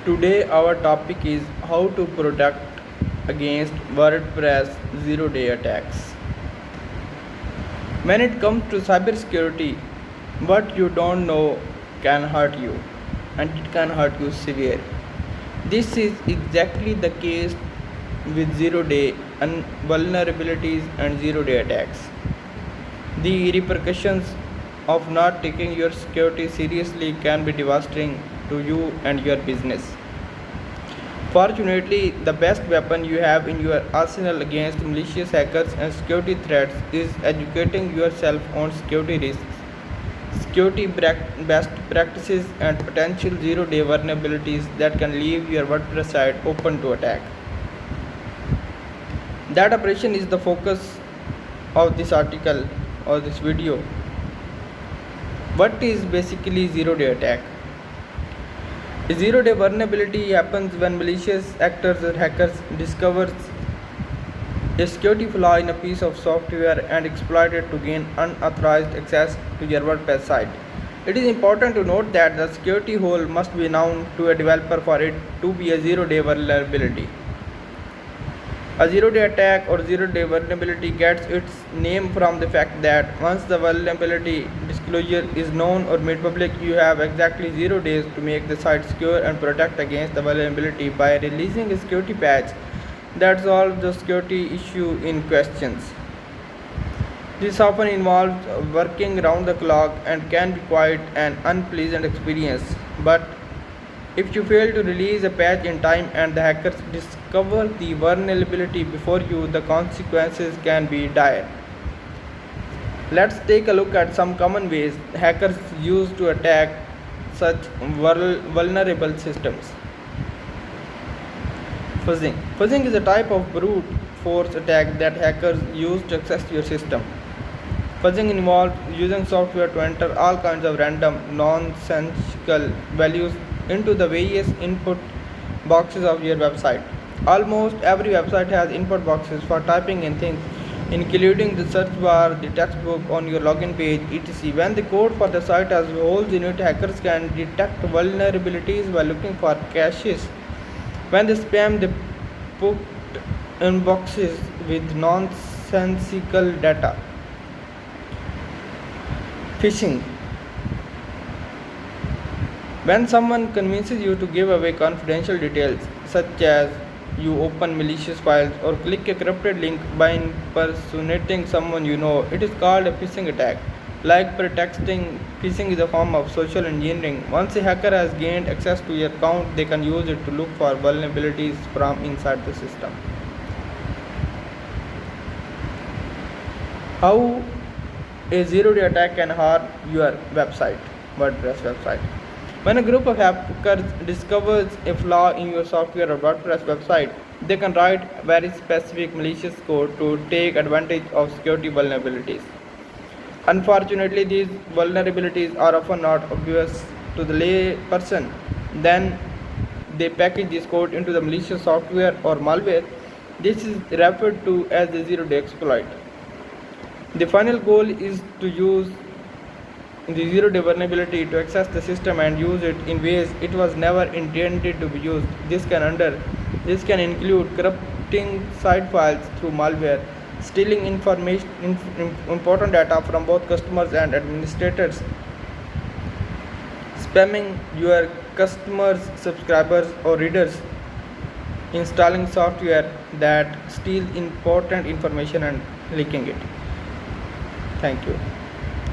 Today our topic is how to protect against WordPress zero-day attacks. When it comes to cybersecurity, what you don't know can hurt you, and it can hurt you severe. This is exactly the case with zero-day vulnerabilities and zero-day attacks. The repercussions of not taking your security seriously can be devastating to you and your business. Fortunately, the best weapon you have in your arsenal against malicious hackers and security threats is educating yourself on security risks, security best practices, and potential zero-day vulnerabilities that can leave your WordPress site open to attack. That operation is the focus of this article or this video. What is basically zero-day attack? A zero-day vulnerability happens when malicious actors or hackers discover a security flaw in a piece of software and exploit it to gain unauthorized access to your WordPress site. It is important to note that the security hole must be known to a developer for it to be a zero-day vulnerability. A zero-day attack or zero-day vulnerability gets its name from the fact that once the vulnerability disclosure is known or made public, you have exactly 0 days to make the site secure and protect against the vulnerability by releasing a security patch that solves the security issue in questions. This often involves working around the clock and can be quite an unpleasant experience, but if you fail to release a patch in time and the hackers discover the vulnerability before you, the consequences can be dire. Let's take a look at some common ways hackers use to attack such vulnerable systems. Phishing. Phishing is a type of brute force attack that hackers use to access your system. Phishing involves using software to enter all kinds of random, nonsensical values into the various input boxes of your website. Almost every website has input boxes for typing in things, including the search bar, the text box on your login page, etc. When the code for the site has holes in it, hackers can detect vulnerabilities by looking for caches. When they spam the put in boxes with nonsensical data. Phishing. When someone convinces you to give away confidential details, such as you open malicious files or click a corrupted link by impersonating someone you know, it is called a phishing attack. Like pretexting, phishing is a form of social engineering. Once a hacker has gained access to your account, they can use it to look for vulnerabilities from inside the system. How a zero-day attack can harm your website, WordPress website. When a group of hackers discovers a flaw in your software or WordPress website, they can write very specific malicious code to take advantage of security vulnerabilities. Unfortunately, these vulnerabilities are often not obvious to the lay person. Then they package this code into the malicious software or malware. This is referred to as the zero-day exploit. The final goal is to use the zero-day vulnerability to access the system and use it in ways it was never intended to be used. This can include corrupting site files through malware, stealing important data from both customers and administrators, spamming your customers, subscribers, or readers, installing software that steals important information and leaking it. Thank you.